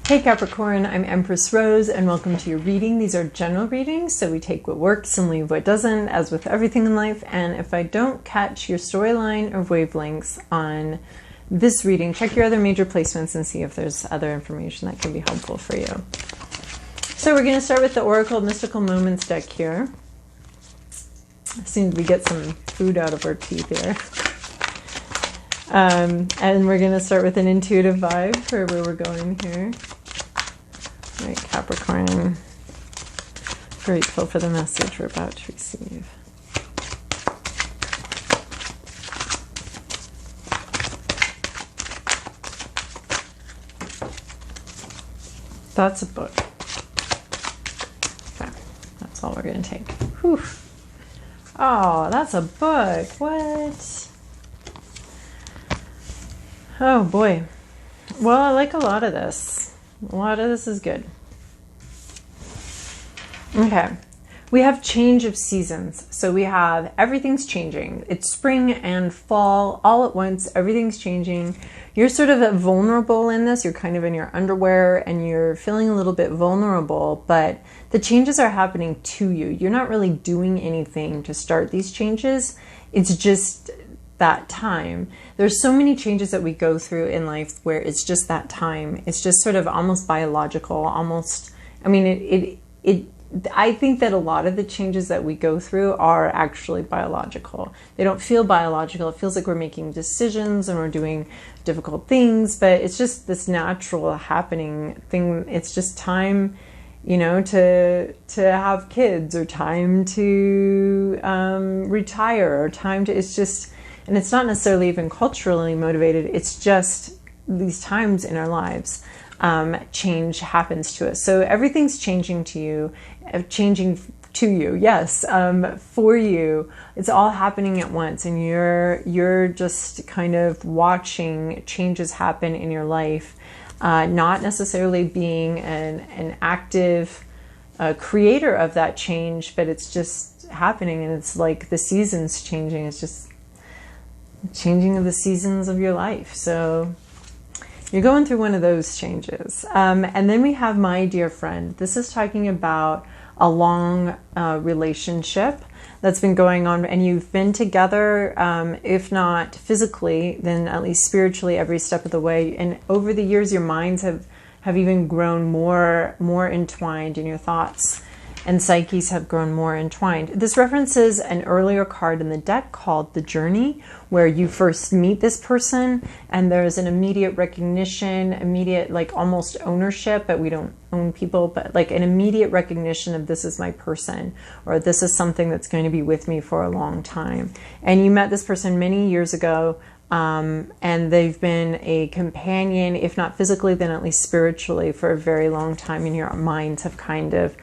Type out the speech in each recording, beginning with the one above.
Hey Capricorn, I'm Empress Rose and welcome to your reading. These are general readings, so we take what works and leave what doesn't, as with everything in life. And if I don't catch your storyline or wavelengths on this reading, check your other major placements and see if there's other information that can be helpful for you. So we're going to start with the Oracle Mystical Moments deck here. Seems we get some food out of our teeth here. And we're going to start with an intuitive vibe for where we're going here. All right, Capricorn, grateful for the message we're about to receive. That's a book. Okay, that's all we're going to take. Whew. Oh, that's a book. What? Oh boy. Well, I like a lot of this. A lot of this is good. Okay. We have change of seasons. So we have everything's changing. It's spring and fall all at once. Everything's changing. You're sort of vulnerable in this. You're kind of in your underwear and you're feeling a little bit vulnerable, but the changes are happening to you. You're not really doing anything to start these changes. It's just that time. There's so many changes that we go through in life where it's just that time. It's just sort of almost biological, almost, I mean, I think that a lot of the changes that we go through are actually biological. They don't feel biological. It feels like we're making decisions and we're doing difficult things, but it's just this natural happening thing. It's just time, you know, to have kids, or time to retire, or time to, it's just, and it's not necessarily even culturally motivated. It's just these times in our lives. Change happens to us. So everything's changing to you, yes, for you. It's all happening at once, and you're just kind of watching changes happen in your life, not necessarily being an active creator of that change, but it's just happening, and it's like the seasons changing. It's just changing of the seasons of your life. So you're going through one of those changes. And then we have My Dear Friend. This is talking about a long relationship that's been going on, and you've been together, if not physically, then at least spiritually every step of the way. And over the years, your minds have even grown more entwined, in your thoughts and psyches have grown more entwined. This references an earlier card in the deck called The Journey, where you first meet this person and there's an immediate recognition, immediate, like almost ownership, but we don't own people, but like an immediate recognition of this is my person, or this is something that's going to be with me for a long time. And you met this person many years ago, and they've been a companion, if not physically, then at least spiritually, for a very long time, and your minds have kind of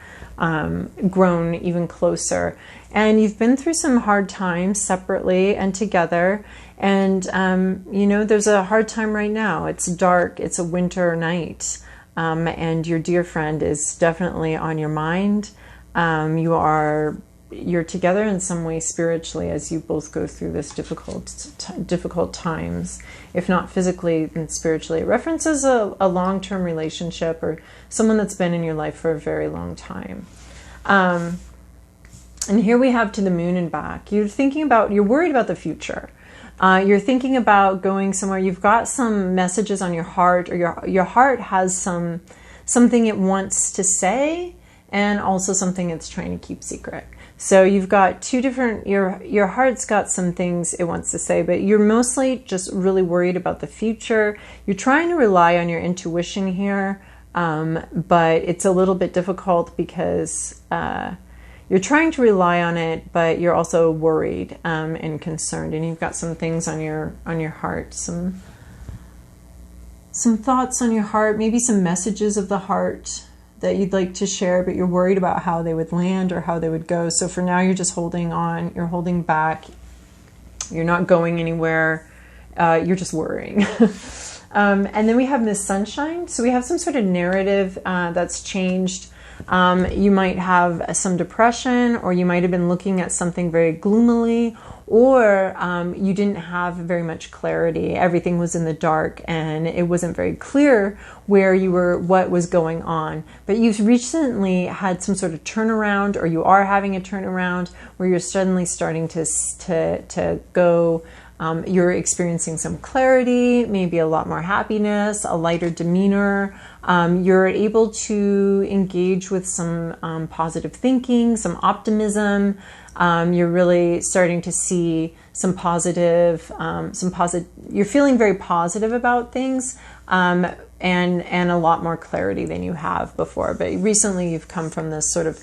grown even closer. And you've been through some hard times separately and together. And, you know, there's a hard time right now. It's dark. It's a winter night. And your dear friend is definitely on your mind. You're together in some way spiritually as you both go through this difficult times. If not physically, then spiritually. It references a long-term relationship or someone that's been in your life for a very long time. And here we have To the Moon and Back. You're worried about the future. You're thinking about going somewhere. You've got some messages on your heart, or your heart has something it wants to say, and also something it's trying to keep secret. So you've got two different, your heart's got some things it wants to say, but you're mostly just really worried about the future. You're trying to rely on your intuition here, but it's a little bit difficult because you're trying to rely on it, but you're also worried and concerned, and you've got some things on your heart, some thoughts on your heart, maybe some messages of the heart that you'd like to share, but you're worried about how they would land or how they would go. So for now, you're just holding on, you're holding back, you're not going anywhere, you're just worrying. And then we have Miss Sunshine. So we have some sort of narrative that's changed. You might have some depression, or you might have been looking at something very gloomily, or you didn't have very much clarity. Everything was in the dark and it wasn't very clear where you were, what was going on. But you've recently had some sort of turnaround, or you are having a turnaround where you're suddenly starting to go. You're experiencing some clarity, maybe a lot more happiness, a lighter demeanor. You're able to engage with some positive thinking, some optimism. You're really starting to see some positive, you're feeling very positive about things, and a lot more clarity than you have before. But recently you've come from this sort of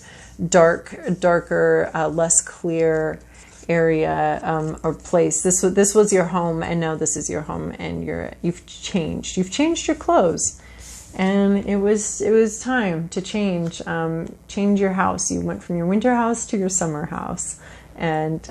darker, less clear area or place. This was your home, and now this is your home, and you've changed your clothes, and it was time to change your house. You went from your winter house to your summer house, and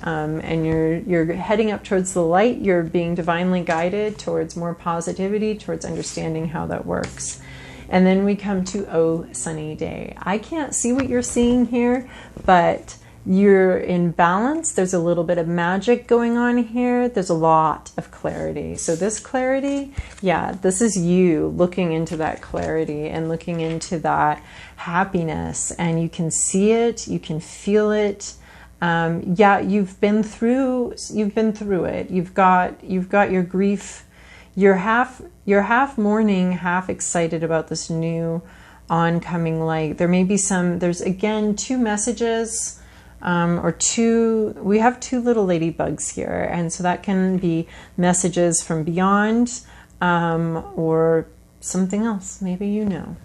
you're heading up towards the light. You're being divinely guided towards more positivity, towards understanding how that works. And then we come to Oh Sunny Day. I can't see what you're seeing here, but you're in balance. There's a little bit of magic going on here. There's a lot of clarity. So this clarity, yeah, this is you looking into that clarity and looking into that happiness, and you can see it, you can feel it. Yeah, you've been through it. You've got your grief. You're half mourning, half excited about this new oncoming light. There may be there's again two messages. We have two little ladybugs here, and so that can be messages from beyond, or something else. Maybe you know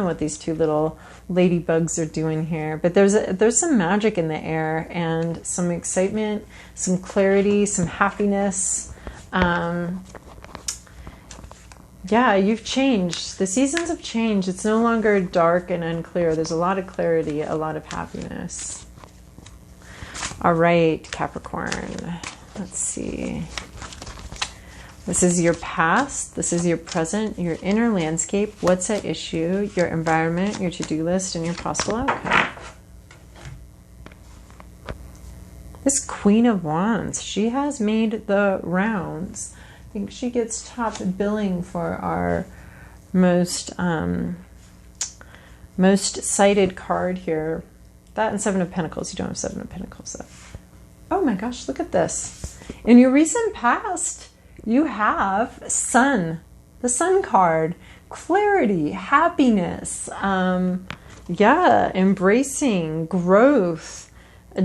what these two little ladybugs are doing here. But there's some magic in the air, and some excitement, some clarity, some happiness. Yeah, you've changed. The seasons have changed. It's no longer dark and unclear. There's a lot of clarity, a lot of happiness. All right, Capricorn, let's see. This is your past, this is your present, your inner landscape, what's at issue, your environment, your to-do list, and your possible outcome. This Queen of Wands, she has made the rounds. I think she gets top billing for our most cited card here. That and Seven of Pentacles. You don't have Seven of Pentacles though. Oh my gosh, look at this. In your recent past, you have Sun. The Sun card. Clarity, happiness. Yeah, embracing, growth,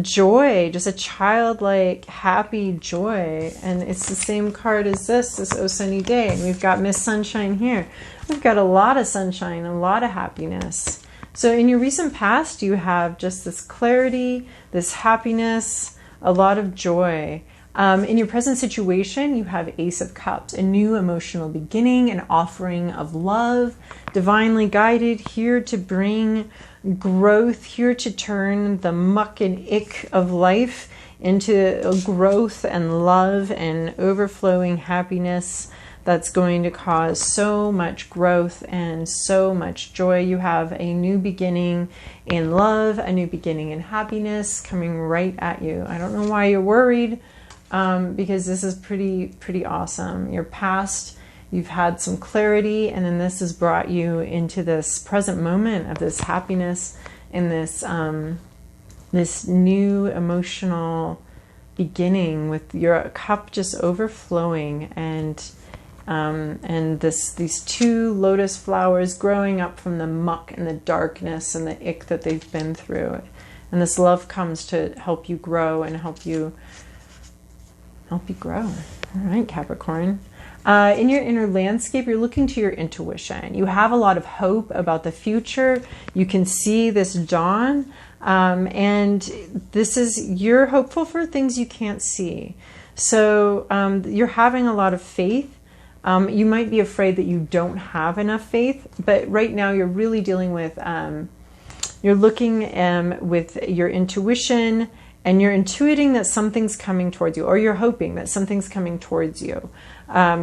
joy, just a childlike, happy joy. And it's the same card as this Oh Sunny Day. And we've got Miss Sunshine here. We've got a lot of sunshine, a lot of happiness. So in your recent past, you have just this clarity, this happiness, a lot of joy. In your present situation, you have Ace of Cups, a new emotional beginning, an offering of love, divinely guided, here to bring growth, here to turn the muck and ick of life into growth and love and overflowing happiness. That's going to cause so much growth and so much joy. You have a new beginning in love, a new beginning in happiness coming right at you. I don't know why you're worried, because this is pretty awesome. Your past, you've had some clarity, and then this has brought you into this present moment of this happiness and this new emotional beginning with your cup just overflowing, and these two lotus flowers growing up from the muck and the darkness and the ick that they've been through. And this love comes to help you grow and help you grow. All right, Capricorn. In your inner landscape, you're looking to your intuition. You have a lot of hope about the future. You can see this dawn, and you're hopeful for things you can't see. So you're having a lot of faith. You might be afraid that you don't have enough faith, but right now you're really dealing with, you're looking with your intuition, and you're intuiting that something's coming towards you, or you're hoping that something's coming towards you.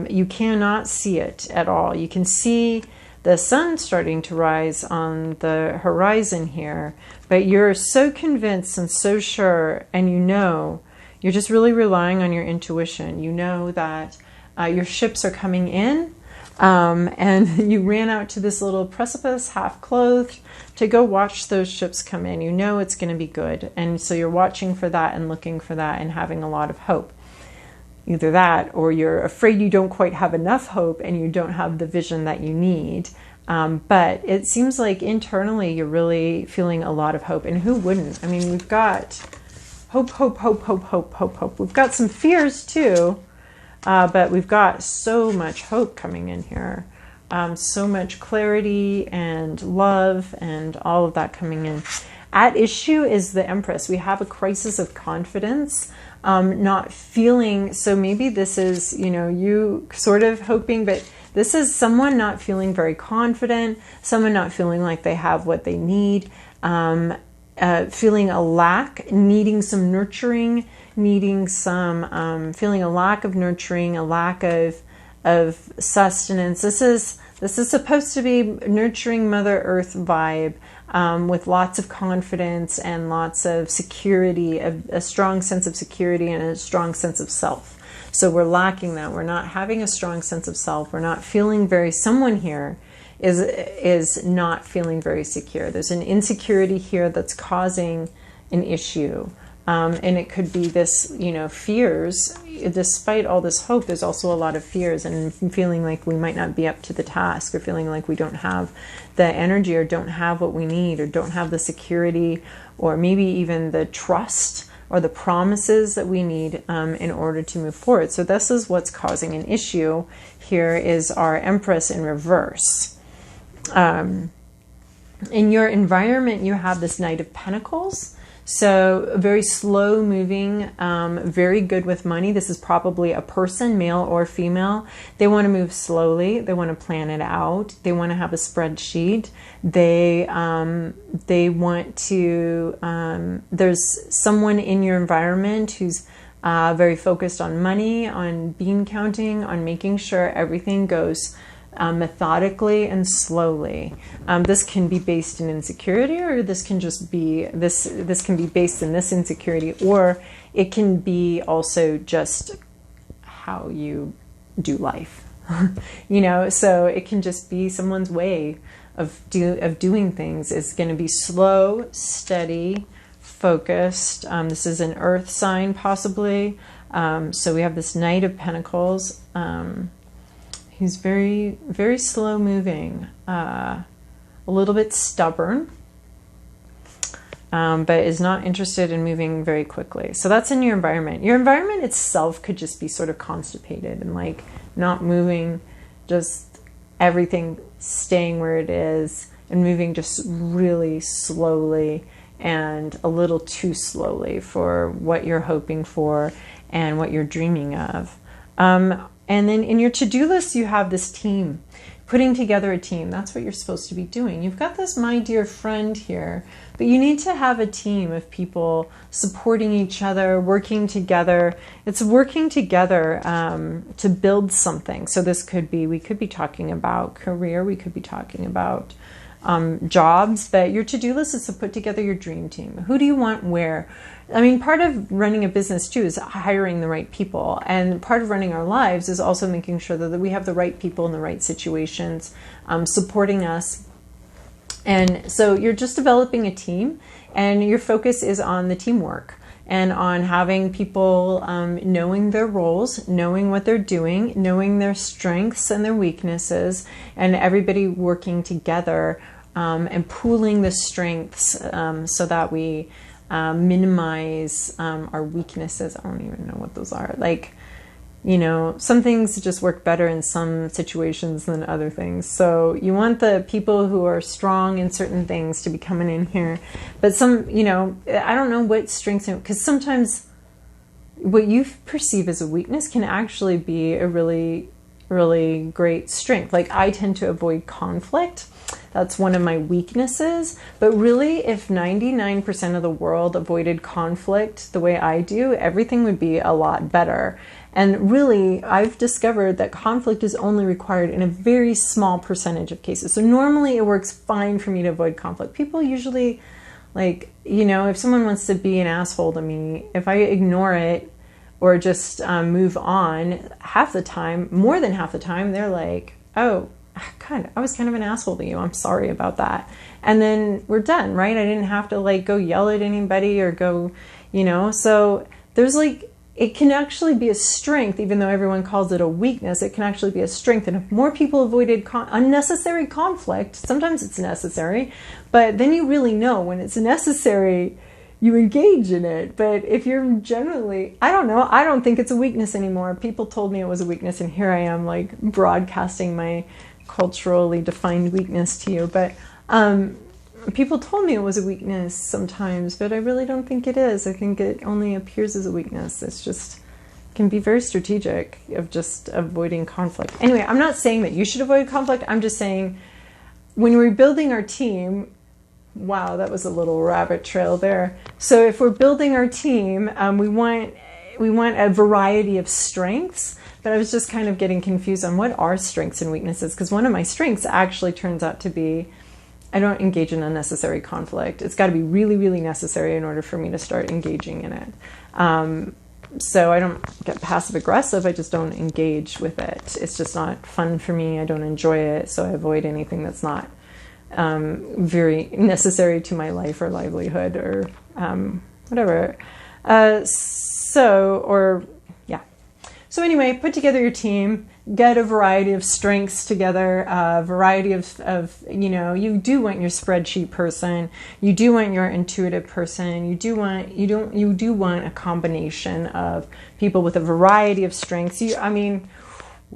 You cannot see it at all. You can see the sun starting to rise on the horizon here, but you're so convinced and so sure, and you know You're just really relying on your intuition. You know that your ships are coming in, and you ran out to this little precipice, half clothed, to go watch those ships come in. You know it's going to be good. And so you're watching for that and looking for that and having a lot of hope. Either that, or you're afraid you don't quite have enough hope and you don't have the vision that you need. But it seems like internally you're really feeling a lot of hope. And who wouldn't? I mean, we've got hope, hope, hope, hope, hope, hope, hope. We've got some fears too, but we've got so much hope coming in here. So much clarity and love and all of that coming in. At issue is the Empress. We have a crisis of confidence, not feeling. So maybe this is, you sort of hoping, but this is someone not feeling very confident, someone not feeling like they have what they need, feeling a lack, needing some nurturing, needing some, feeling a lack of nurturing, a lack of sustenance. This is supposed to be nurturing Mother Earth vibe, with lots of confidence and lots of security, a strong sense of security and a strong sense of self. So we're lacking that. We're not having a strong sense of self. We're not feeling someone here is not feeling very secure. There's an insecurity here that's causing an issue. And it could be this, fears. Despite all this hope, there's also a lot of fears and feeling like we might not be up to the task, or feeling like we don't have the energy, or don't have what we need, or don't have the security, or maybe even the trust or the promises that we need in order to move forward. So this is what's causing an issue. Here is our Empress in reverse. In your environment, you have this Knight of Pentacles. So very slow moving, very good with money. This is probably a person, male or female. They want to move slowly. They want to plan it out. They want to have a spreadsheet. They want to, there's someone in your environment who's very focused on money, on bean counting, on making sure everything goes methodically and slowly. This can be based in insecurity, or this can just be this can be based in this insecurity, or it can be also just how you do life. So it can just be someone's way of doing things is going to be slow, steady, focused. This is an earth sign possibly. So we have this Knight of Pentacles. He's very, very slow moving, a little bit stubborn, but is not interested in moving very quickly. So that's in your environment. Your environment itself could just be sort of constipated and like not moving, just everything staying where it is and moving just really slowly and a little too slowly for what you're hoping for and what you're dreaming of. And then in your to-do list, you have this team, putting together a team. That's what you're supposed to be doing. You've got this my dear friend here, but you need to have a team of people supporting each other, working together. It's working together to build something. So this could be, we could be talking about career, we could be talking about jobs, but your to-do list is to put together your dream team. Who do you want where? I mean, part of running a business too is hiring the right people. And part of running our lives is also making sure that we have the right people in the right situations, supporting us. And so you're just developing a team, and your focus is on the teamwork and on having people knowing their roles, knowing what they're doing, knowing their strengths and their weaknesses, and everybody working together and pooling the strengths so that we minimize our weaknesses. I don't even know what those are. Like, some things just work better in some situations than other things. So you want the people who are strong in certain things to be coming in here. But some, I don't know what strengths, because sometimes what you perceive as a weakness can actually be a really, really great strength. Like I tend to avoid conflict. That's one of my weaknesses. But really, if 99% of the world avoided conflict the way I do, everything would be a lot better. And really, I've discovered that conflict is only required in a very small percentage of cases. So normally it works fine for me to avoid conflict. People usually Like, you know, if someone wants to be an asshole to me, if I ignore it or just move on, half the time, more than half the time, they're like, oh, God, I was kind of an asshole to you. I'm sorry about that. And then we're done, right? I didn't have to like go yell at anybody or go, you know, so there's like, it can actually be a strength, even though everyone calls it a weakness, it can actually be a strength. And if more people avoided unnecessary conflict, sometimes it's necessary, but then you really know when it's necessary, you engage in it. But if you're generally, I don't know, I don't think it's a weakness anymore. People told me it was a weakness, and here I am like broadcasting my culturally defined weakness to you. But people told me it was a weakness sometimes, but I really don't think it is. I think it only appears as a weakness. It's just, can be very strategic of just avoiding conflict. Anyway, I'm not saying that you should avoid conflict. I'm just saying when we're building our team, wow, that was a little rabbit trail there. So if we're building our team, we want a variety of strengths. But I was just kind of getting confused on what are strengths and weaknesses, because one of my strengths actually turns out to be I don't engage in unnecessary conflict. It's got to be really, really necessary in order for me to start engaging in it. So I don't get passive aggressive. I just don't engage with it. It's just not fun for me. I don't enjoy it. So I avoid anything that's not very necessary to my life or livelihood or whatever. So anyway, put together your team, get a variety of strengths together, a variety of, you know, you do want your spreadsheet person, you do want your intuitive person, you do want a combination of people with a variety of strengths.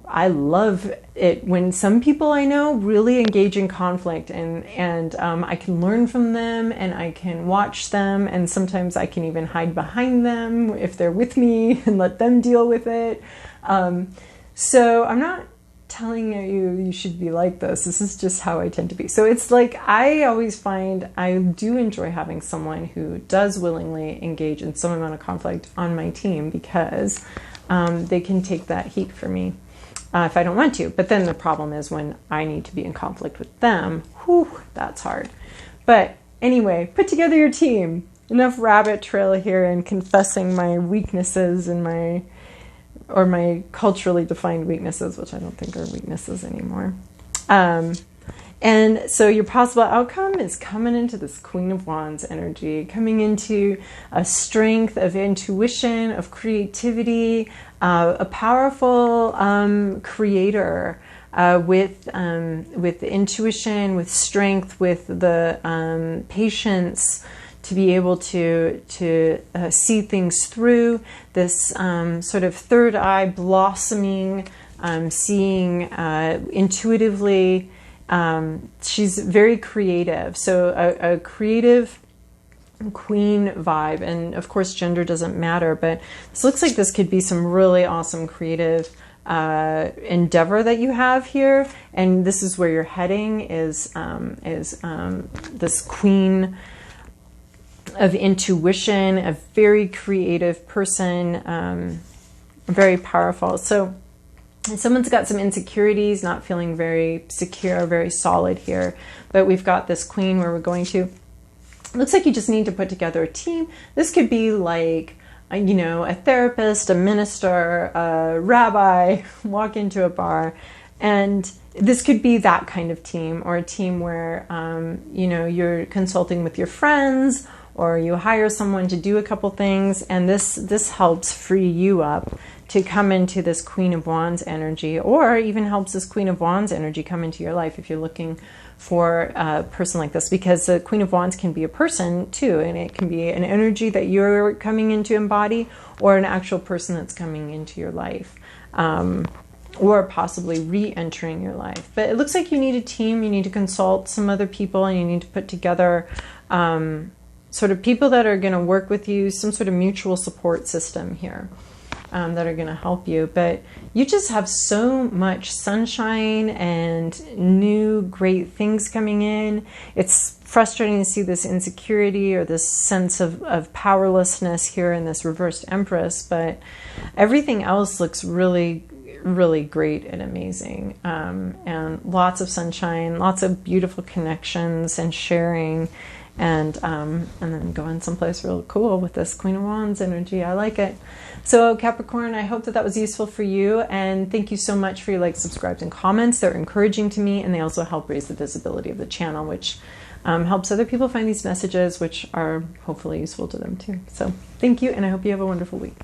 I love it when some people I know really engage in conflict, and I can learn from them, and I can watch them, and sometimes I can even hide behind them if they're with me and let them deal with it. So I'm not telling you should be like this. This is just how I tend to be. So it's like I always find I do enjoy having someone who does willingly engage in some amount of conflict on my team, because they can take that heat for me. If I don't want to. But then the problem is when I need to be in conflict with them, whew, that's hard. But anyway, put together your team. Enough rabbit trail here and confessing my weaknesses and my culturally defined weaknesses, which I don't think are weaknesses anymore. And so your possible outcome is coming into this Queen of Wands energy, coming into a strength of intuition, of creativity, a powerful creator with intuition, with strength, with the patience to be able to see things through, this sort of third eye blossoming, seeing intuitively. She's very creative, so a creative queen vibe, and of course gender doesn't matter, but this looks like this could be some really awesome creative endeavor that you have here, and this is where you're heading is this queen of intuition, a very creative person, very powerful. So someone's got some insecurities, not feeling very secure, very solid here. But we've got this queen where we're going to. Looks like you just need to put together a team. This could be like, you know, a therapist, a minister, a rabbi, walk into a bar. And this could be that kind of team, or a team where, you know, you're consulting with your friends, or you hire someone to do a couple things. And this helps free you up to come into this Queen of Wands energy, or even helps this Queen of Wands energy come into your life if you're looking for a person like this, because the Queen of Wands can be a person too, and it can be an energy that you're coming in to embody, or an actual person that's coming into your life, or possibly re-entering your life. But it looks like you need a team, you need to consult some other people, and you need to put together sort of people that are going to work with you, some sort of mutual support system here. That are going to help you. But you just have so much sunshine and new great things coming in. It's frustrating to see this insecurity or this sense of powerlessness here in this reversed Empress, but everything else looks really, really great and amazing. And lots of sunshine, lots of beautiful connections and sharing, and then going someplace real cool with this Queen of Wands energy. I like it. So Capricorn, I hope that that was useful for you, and thank you so much for your likes, subscribes, and comments. They're encouraging to me, and they also help raise the visibility of the channel, which helps other people find these messages, which are hopefully useful to them too. So thank you, and I hope you have a wonderful week.